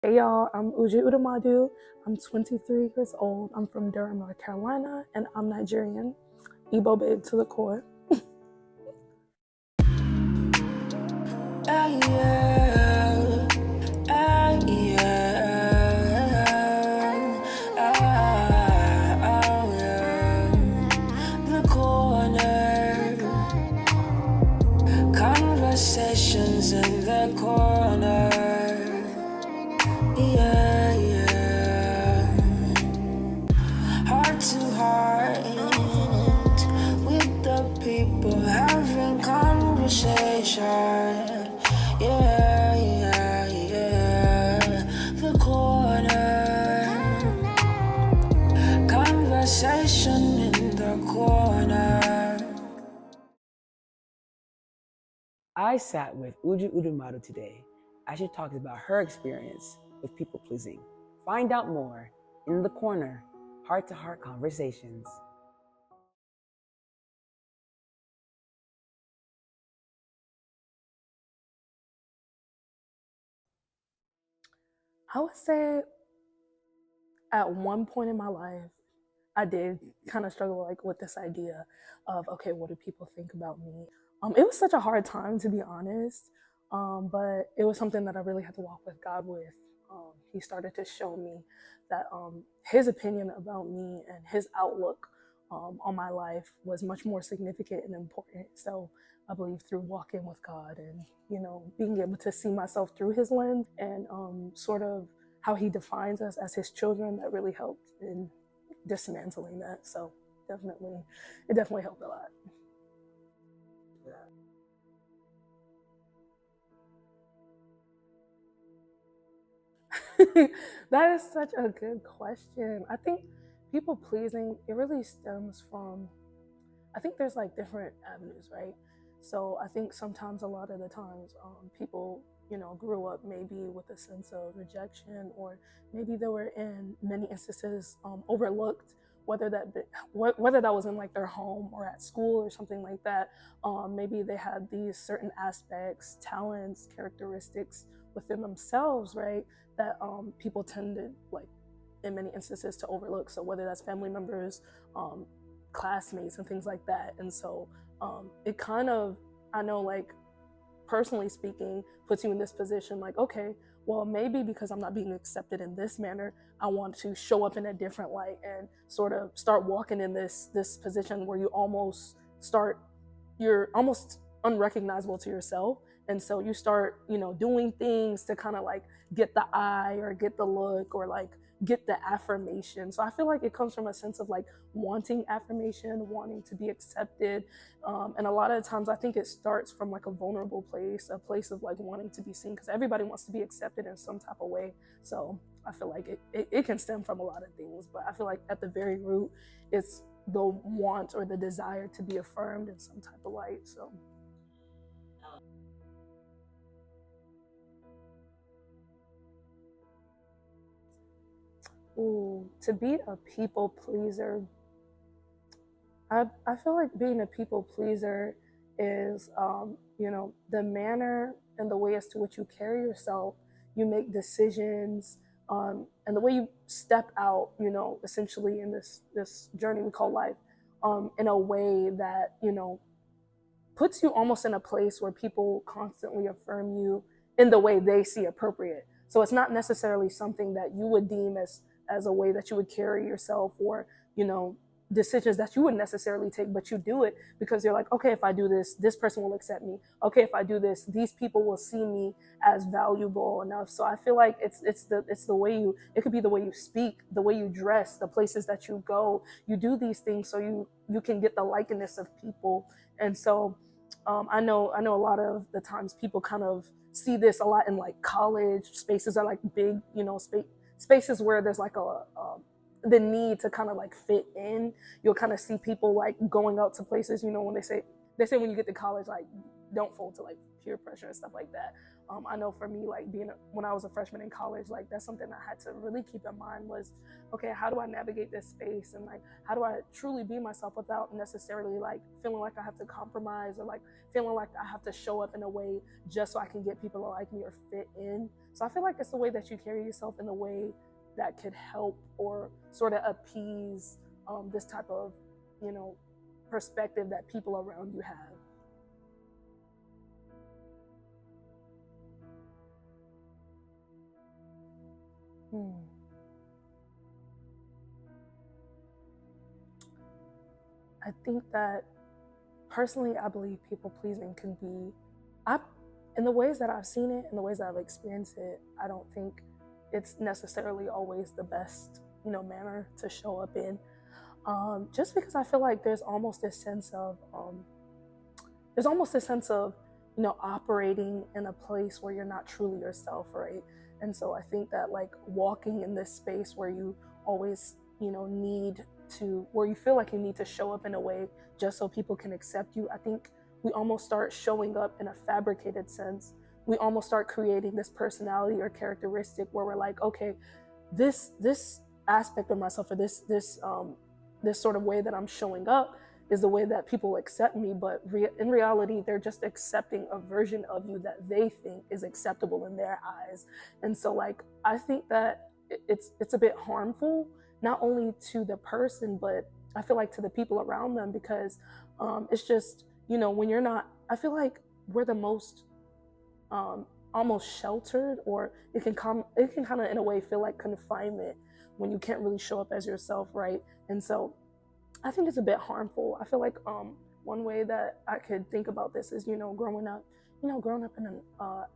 Hey y'all, I'm Udemadu. I'm 23 years old. I'm from Durham, North Carolina, and I'm Nigerian. Igbo babe to the core. The corner, conversations in the corner. Yeah, yeah. Heart to heart with the people having conversation. Yeah, yeah, yeah. The corner, conversation in the corner. I sat with Udemadu today as she talked about her experience with people pleasing. Find out more in the corner, heart to heart conversations. I would say at one point in my life, I did kind of struggle like with this idea of okay, what do people think about me? It was such a hard time to be honest, but it was something that I really had to walk with God with. He started to show me that his opinion about me and his outlook on my life was much more significant and important. So I believe through walking with God and being able to see myself through His lens and sort of how He defines us as His children, that really helped in dismantling that. So it definitely helped a lot. That is such a good question. I think people pleasing, it really stems from, I think there's like different avenues, right? So I think sometimes a lot of the times people, grew up maybe with a sense of rejection, or maybe they were in many instances overlooked, whether that be, whether that was in like their home or at school or something like that. Maybe they had these certain aspects, talents, characteristics within themselves, right? That people tended like in many instances to overlook. So whether that's family members, um, classmates, and things like that. And so it kind of, I know, like personally speaking, puts you in this position like, okay, well, maybe because I'm not being accepted in this manner, I want to show up in a different light and sort of start walking in this position where you're almost unrecognizable to yourself. And so you start, doing things to kind of like get the eye or get the look or like get the affirmation. So I feel like it comes from a sense of like wanting affirmation, wanting to be accepted. And a lot of times I think it starts from like a vulnerable place, a place of like wanting to be seen, because everybody wants to be accepted in some type of way. So I feel like it can stem from a lot of things, but I feel like at the very root, it's the want or the desire to be affirmed in some type of light. So ooh, to be a people pleaser, I feel like being a people pleaser is, the manner and the way as to which you carry yourself, you make decisions, and the way you step out, essentially in this journey we call life, in a way that puts you almost in a place where people constantly affirm you in the way they see appropriate. So it's not necessarily something that you would deem as a way that you would carry yourself, or you know decisions that you wouldn't necessarily take, but you do it because you're like, okay, if I do this, this person will accept me. Okay, if I do this, these people will see me as valuable enough. So I feel like it's the way it could be the way you speak, the way you dress, the places that you go. You do these things so you can get the likeness of people. And so I know a lot of the times people kind of see this a lot in like college spaces, are like big, spaces where there's like the need to kind of like fit in. You'll kind of see people like going out to places, when they say when you get to college, like don't fold to like peer pressure and stuff like that. I know for me, like when I was a freshman in college, like that's something I had to really keep in mind was, okay, how do I navigate this space, and like how do I truly be myself without necessarily like feeling like I have to compromise, or like feeling like I have to show up in a way just so I can get people to like me or fit in. So I feel like it's the way that you carry yourself in a way that could help or sort of appease this type of, perspective that people around you have. I think that personally, I believe people pleasing can be, in the ways that I've seen it, in the ways that I've experienced it, I don't think it's necessarily always the best, manner to show up in. Just because I feel like there's almost this sense of, operating in a place where you're not truly yourself, right? And so I think that like walking in this space where you always, where you feel like you need to show up in a way just so people can accept you, I think we almost start showing up in a fabricated sense. We almost start creating this personality or characteristic where we're like, okay, this aspect of myself, or this sort of way that I'm showing up is the way that people accept me, but in reality, they're just accepting a version of you that they think is acceptable in their eyes. And so like, I think that it's a bit harmful, not only to the person, but I feel like to the people around them, because it's just, when you're not, I feel like we're the most almost sheltered, or it can kind of in a way feel like confinement when you can't really show up as yourself, right? And so I think it's a bit harmful. I feel like one way that I could think about this is, growing up in an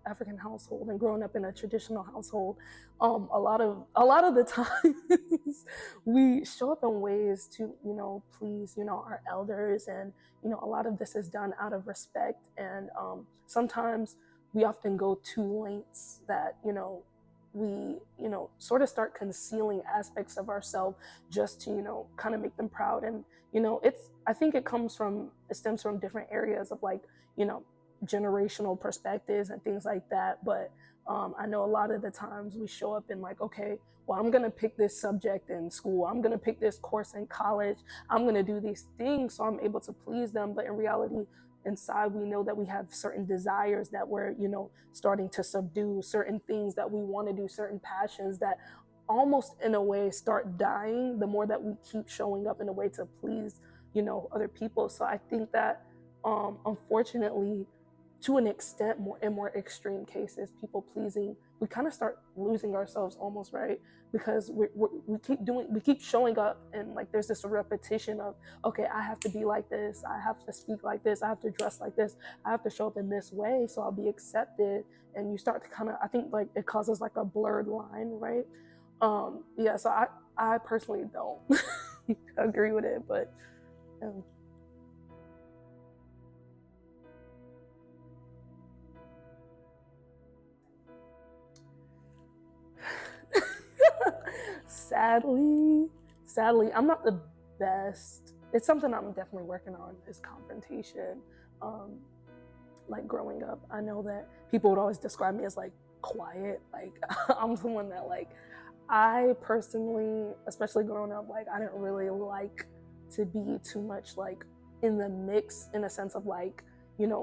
African household and growing up in a traditional household, a lot of the times we show up in ways to, please, our elders, and a lot of this is done out of respect, and sometimes we often go to lengths that, we, sort of start concealing aspects of ourselves just to, kind of make them proud. And, I think it stems from different areas of like, generational perspectives and things like that. But I know a lot of the times we show up in like, okay, well, I'm going to pick this subject in school. I'm going to pick this course in college. I'm going to do these things so I'm able to please them. But in reality, inside, we know that we have certain desires that we're, starting to subdue, certain things that we want to do, certain passions that almost in a way start dying the more that we keep showing up in a way to please, other people. So I think that, unfortunately, to an extent, in more extreme cases, people pleasing, we kind of start losing ourselves almost, right? Because we keep showing up, and like there's this repetition of, okay, I have to be like this, I have to speak like this, I have to dress like this, I have to show up in this way so I'll be accepted. And you start to kind of, I think like it causes like a blurred line, right? So I personally don't agree with it, but sadly, I'm not the best. It's something I'm definitely working on, is confrontation. Like growing up, I know that people would always describe me as like quiet. Like I'm someone that like, I personally, especially growing up, like I didn't really like to be too much like in the mix, in a sense of like,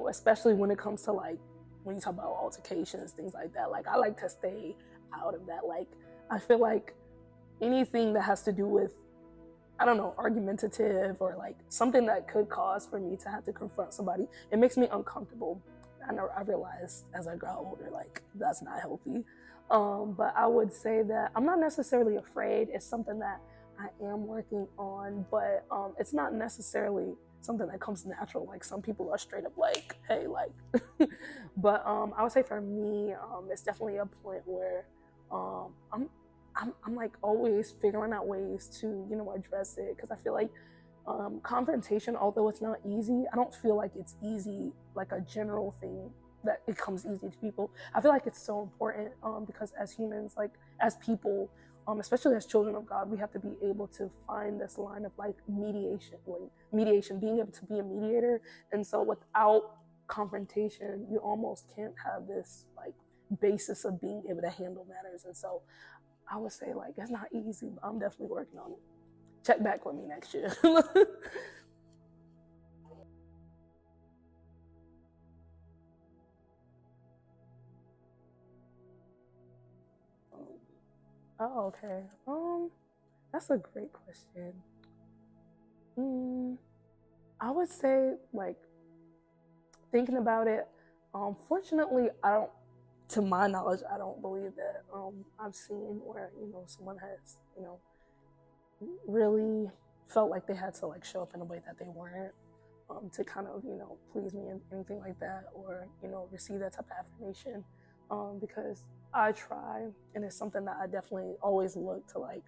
especially when it comes to like, when you talk about altercations, things like that, like I like to stay out of that. Like I feel like anything that has to do with, I don't know, argumentative, or like something that could cause for me to have to confront somebody, it makes me uncomfortable. I realized as I got older, like that's not healthy. But I would say that I'm not necessarily afraid. It's something that I am working on, but it's not necessarily something that comes natural. Like some people are straight up like, hey, like, but I would say for me, it's definitely a point where I'm like always figuring out ways to, address it. Cause I feel like confrontation, although it's not easy, I don't feel like it's easy, like a general thing that it comes easy to people. I feel like it's so important because as humans, like as people, especially as children of God, we have to be able to find this line of like mediation, being able to be a mediator. And so without confrontation, you almost can't have this like basis of being able to handle matters. And so I would say like it's not easy, but I'm definitely working on it. Check back with me next year. Oh, okay. That's a great question. I would say like thinking about it. Fortunately, I don't. To my knowledge, I don't believe that I've seen where someone has really felt like they had to like show up in a way that they weren't to kind of please me and anything like that, or receive that type of affirmation, because I try, and it's something that I definitely always look to like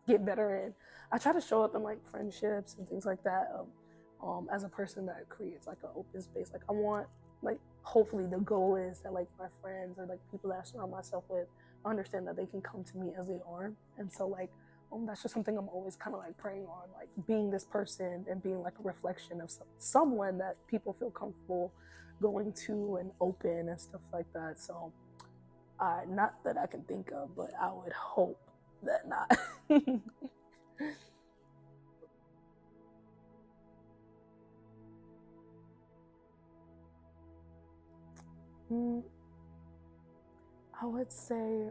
get better in. I try to show up in like friendships and things like that, as a person that creates like an open space. Like I want, like, hopefully the goal is that like my friends or like people that I surround myself with understand that they can come to me as they are. And so like that's just something I'm always kind of like praying on, like being this person and being like a reflection of someone that people feel comfortable going to and open and stuff like that. So not that I can think of, but I would hope that not. Mm, I would say,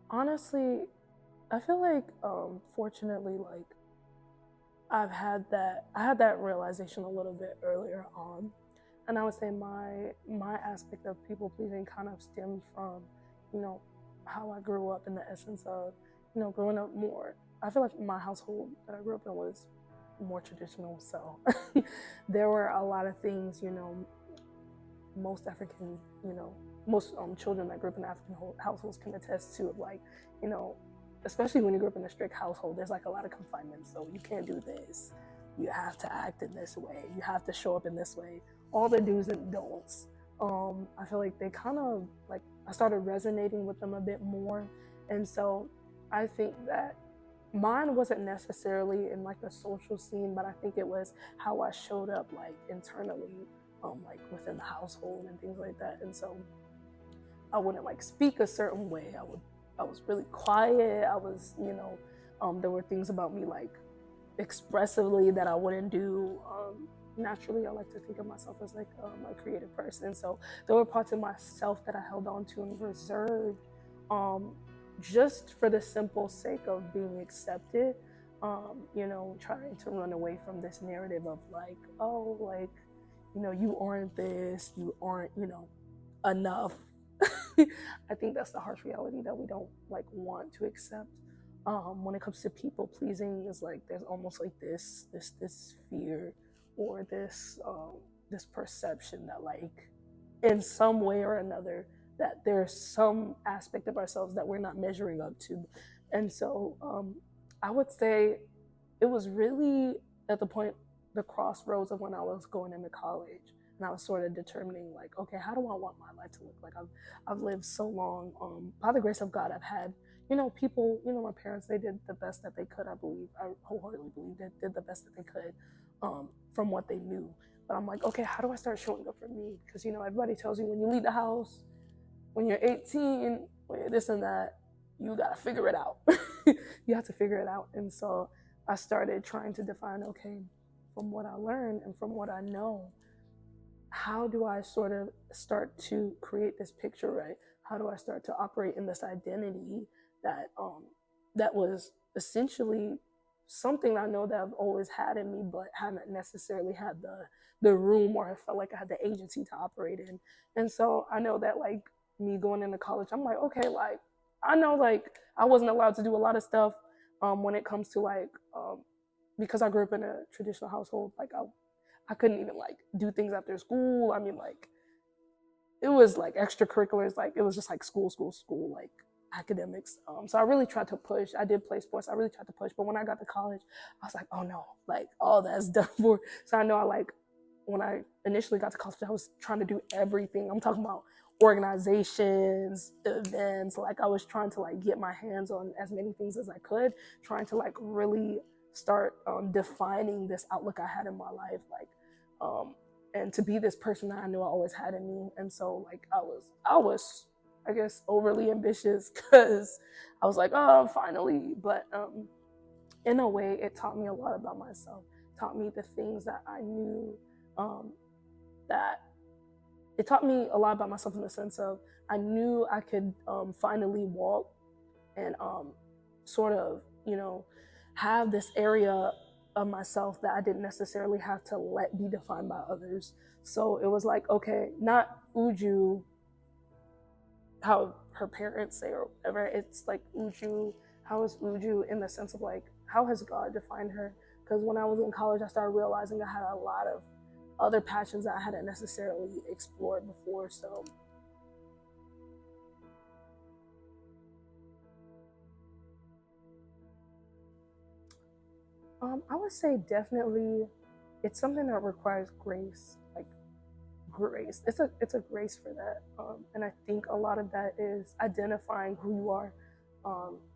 honestly, I feel like, fortunately, like I had that realization a little bit earlier on, and I would say my aspect of people pleasing kind of stemmed from, you know, how I grew up in the essence of, growing up more. I feel like my household that I grew up in was more traditional, so there were a lot of things, most African, most children that grew up in African households can attest to, of like, you know, especially when you grew up in a strict household, there's like a lot of confinement. So you can't do this. You have to act in this way. You have to show up in this way. All the do's and don'ts. I feel like they kind of like I started resonating with them a bit more, and so I think that mine wasn't necessarily in like the social scene, but I think it was how I showed up like internally, like within the household and things like that. And so I wouldn't like speak a certain way. I was really quiet. I was, there were things about me like expressively that I wouldn't do. Naturally, I like to think of myself as like a creative person. So there were parts of myself that I held on to and reserved, just for the simple sake of being accepted. Trying to run away from this narrative of like, oh, like, you aren't this, you aren't, enough. I think that's the harsh reality that we don't like want to accept. When it comes to people pleasing, is like there's almost like this fear or this perception that like in some way or another that there's some aspect of ourselves that we're not measuring up to. And so I would say it was really at the crossroads of when I was going into college, and I was sort of determining like, okay, how do I want my life to look like? I've lived so long. By the grace of God, I've had, people, my parents, they did the best that they could. I believe, I wholeheartedly believe they did the best that they could, from what they knew. But I'm like, okay, how do I start showing up for me? Because, everybody tells you when you leave the house, when you're 18, when you're this and that, you got to figure it out. You have to figure it out. And so I started trying to define, okay, from what I learned and from what I know, how do I sort of start to create this picture, right? How do I start to operate in this identity that that was essentially something I know that I've always had in me, but haven't necessarily had the room, or I felt like I had the agency to operate in. And so I know that like me going into college, I'm like, okay, like I know like I wasn't allowed to do a lot of stuff when it comes to like because I grew up in a traditional household, like I couldn't even like do things after school. I mean, like it was like extracurriculars, like it was just like school, like academics. So I really tried to push. I did play sports. I really tried to push. But when I got to college, I was like, oh no, like all that's done for. So I know I like when I initially got to college, I was trying to do everything. I'm talking about organizations, events. Like I was trying to like get my hands on as many things as I could, trying to like really start defining this outlook I had in my life. Like and to be this person that I knew I always had in me. And so like I was I guess overly ambitious because I was like, oh, finally. But in a way, it taught me a lot about myself. Taught me the things that I knew. That it taught me a lot about myself in the sense of I knew I could finally walk and sort of, have this area of myself that I didn't necessarily have to let be defined by others. So it was like, okay, not Uju, how her parents say or whatever. It's like Uju, how is Uju in the sense of like, how has God defined her? Because when I was in college, I started realizing I had a lot of other passions that I hadn't necessarily explored before. So I would say definitely it's something that requires grace, like grace. It's a grace for that, and I think a lot of that is identifying who you are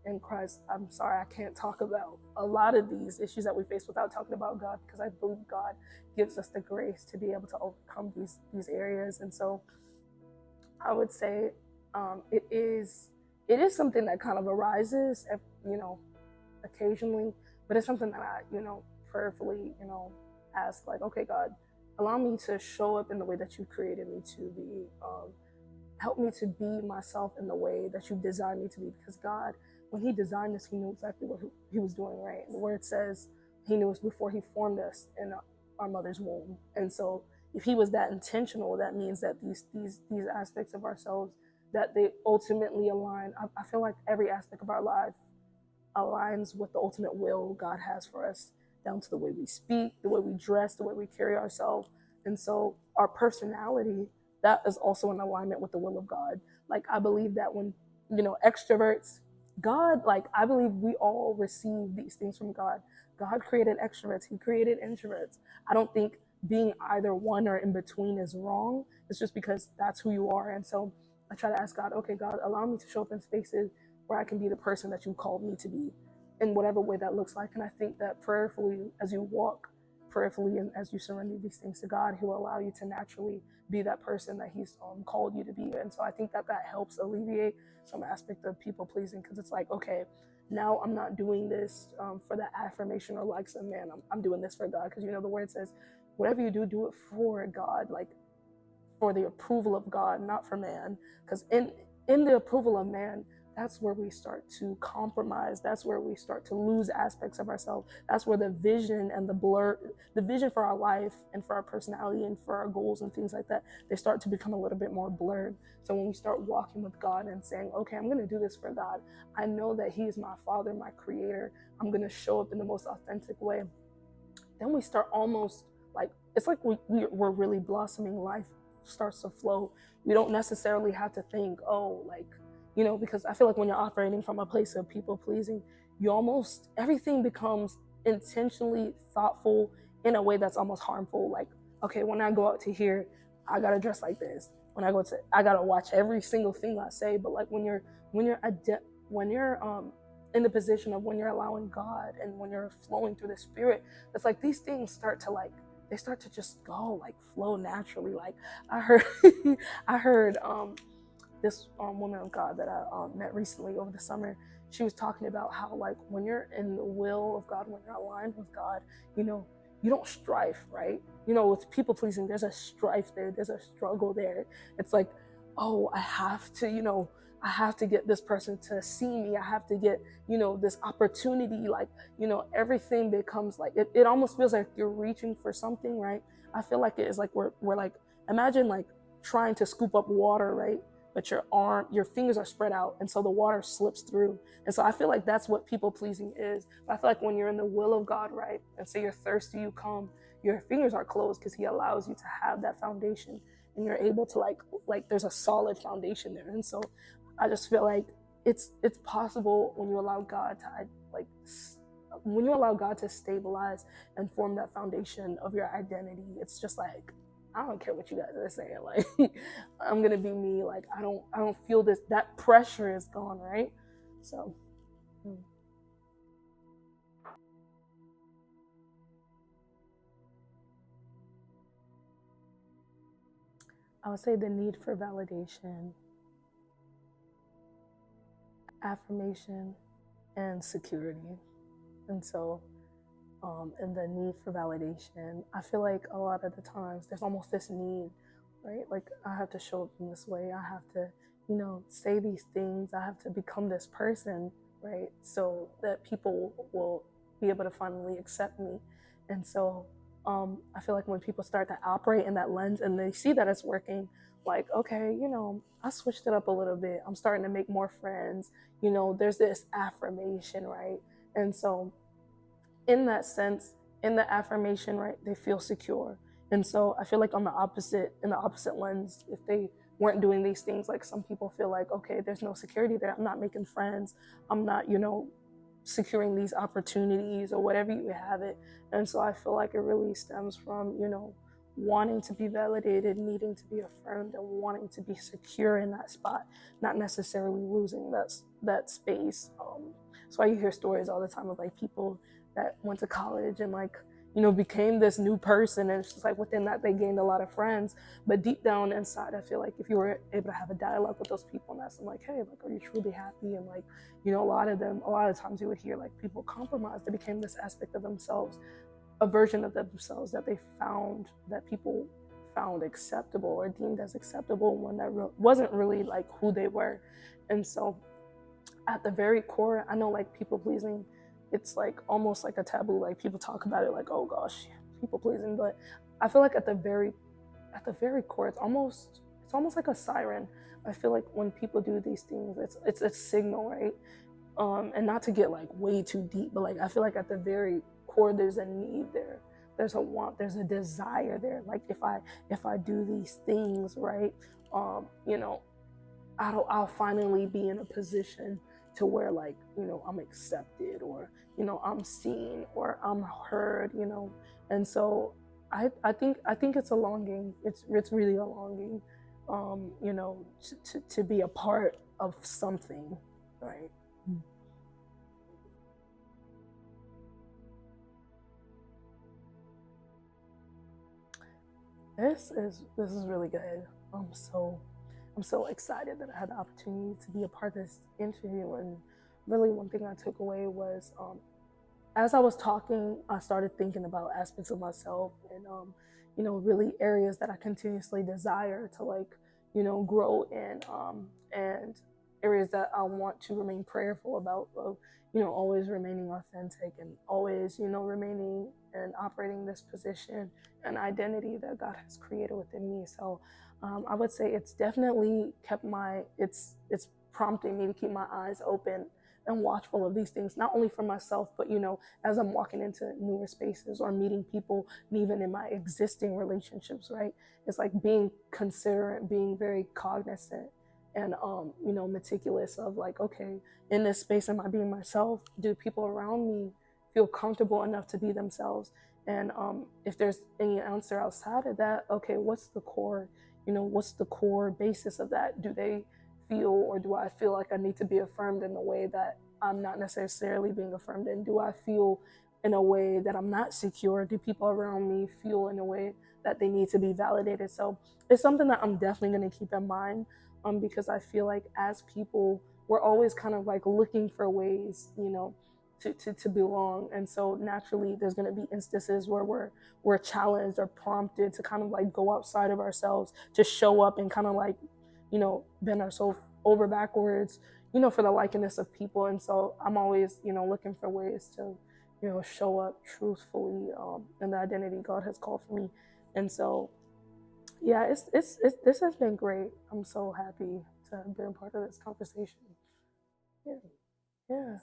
in Christ. I'm sorry, I can't talk about a lot of these issues that we face without talking about God, because I believe God gives us the grace to be able to overcome these areas. And so I would say it is something that kind of arises, occasionally, but it's something that I, prayerfully, ask, like, okay, God, allow me to show up in the way that you created me to be. Help me to be myself in the way that you designed me to be. Because God, when he designed us, he knew exactly what he was doing, right? And the word says he knew us before he formed us in our mother's womb. And so if he was that intentional, that means that these aspects of ourselves, that they ultimately align. I feel like every aspect of our life aligns with the ultimate will God has for us, down to the way we speak, the way we dress, the way we carry ourselves. And so our personality, that is also in alignment with the will of God. Like, I believe that when, extroverts, God, like, I believe we all receive these things from God. God created extroverts, he created introverts. I don't think being either one or in between is wrong. It's just because that's who you are. And so I try to ask God, okay, God, allow me to show up in spaces where I can be the person that you called me to be, in whatever way that looks like. And I think that prayerfully, as you walk prayerfully and as you surrender these things to God, he will allow you to naturally be that person that he's called you to be. And so I think that helps alleviate some aspect of people pleasing, because it's like, okay, now I'm not doing this for the affirmation or likes of man. I'm doing this for God, because the word says, whatever you do, do it for God, like for the approval of God, not for man. Because in the approval of man, that's where we start to compromise. That's where we start to lose aspects of ourselves. That's where the vision and the vision for our life and for our personality and for our goals and things like that, they start to become a little bit more blurred. So when we start walking with God and saying, okay, I'm going to do this for God, I know that he is my father, my creator, I'm going to show up in the most authentic way. Then we start almost like, it's like we're really blossoming. Life starts to flow. We don't necessarily have to think, oh, like, because I feel like when you're operating from a place of people pleasing, everything becomes intentionally thoughtful in a way that's almost harmful. Like, okay, when I go out to here, I gotta dress like this. I gotta watch every single thing I say. But like when you're in the position of when you're allowing God and when you're flowing through the Spirit, it's like these things start to just go, like, flow naturally. Like I heard this woman of God that I met recently over the summer. She was talking about how, like, when you're in the will of God, when you're aligned with God, you don't strife, right? With people pleasing, there's a strife there, there's a struggle there. It's like, oh, I have to get this person to see me. I have to get, this opportunity. Like, everything becomes like, it almost feels like you're reaching for something, right? I feel like it is like we're like, imagine like trying to scoop up water, right? But your fingers are spread out, and so the water slips through. And so I feel like that's what people pleasing is. But I feel like when you're in the will of God, right, and say you're thirsty, you come, your fingers are closed because he allows you to have that foundation, and you're able to like there's a solid foundation there. And so I just feel like it's possible when you allow God to stabilize and form that foundation of your identity. It's just like, I don't care what you guys are saying. Like, I'm gonna be me. Like, I don't feel this. That pressure is gone, right? So. I would say the need for validation, affirmation, and security. And so, and the need for validation, I feel like a lot of the times there's almost this need, right? Like, I have to show up in this way. I have to, say these things. I have to become this person, right? So that people will be able to finally accept me. And so, I feel like when people start to operate in that lens and they see that it's working, like, okay, I switched it up a little bit. I'm starting to make more friends. There's this affirmation, right? And so, in that sense, in the affirmation, right, they feel secure. And so I feel like in the opposite lens, if they weren't doing these things, like some people feel like, okay, there's no security there. I'm not making friends. I'm not, securing these opportunities or whatever you have it. And so I feel like it really stems from, wanting to be validated, needing to be affirmed, and wanting to be secure in that spot, not necessarily losing that space. So I hear stories all the time of like people that went to college and became this new person, and it's just like within that they gained a lot of friends, but deep down inside I feel like if you were able to have a dialogue with those people and ask them like, hey, like, are you truly happy? And a lot of times you would hear like people compromise. They became this aspect of themselves, a version of themselves that they found, that people found acceptable or deemed as acceptable, when that wasn't really like who they were. And so at the very core, I know like people pleasing, it's like almost like a taboo. Like people talk about it like, oh gosh, people pleasing. But I feel like at the very core, it's almost like a siren. I feel like when people do these things, it's a signal, right? And not to get like way too deep, but like I feel like at the very core, there's a need there. There's a want. There's a desire there. Like if I do these things, right, I'll finally be in a position to where like, I'm accepted, or, I'm seen, or I'm heard, And so I think it's a longing. It's really a longing, to be a part of something, right? This is really good. I'm so excited that I had the opportunity to be a part of this interview. And really, one thing I took away was, as I was talking, I started thinking about aspects of myself and, really areas that I continuously desire to grow in, and areas that I want to remain prayerful about, of, always remaining authentic and always, remaining and operating this position and identity that God has created within me. So I would say it's definitely kept it's prompting me to keep my eyes open and watchful of these things, not only for myself, but, as I'm walking into newer spaces or meeting people, and even in my existing relationships, right? It's like being considerate, being very cognizant and, meticulous of like, okay, in this space, am I being myself? Do people around me feel comfortable enough to be themselves? And if there's any answer outside of that, okay, what's the core, what's the core basis of that? Do they feel, or do I feel like I need to be affirmed in a way that I'm not necessarily being affirmed in? Do I feel in a way that I'm not secure? Do people around me feel in a way that they need to be validated? So it's something that I'm definitely going to keep in mind, because I feel like as people, we're always kind of like looking for ways, to belong. And so naturally there's going to be instances where we're challenged or prompted to kind of like go outside of ourselves, to show up and kind of like, bend ourselves over backwards, for the likeness of people. And so I'm always, looking for ways to, show up truthfully, in the identity God has called for me. And so, yeah, it's this has been great. I'm so happy to have been part of this conversation. Yeah. Yeah.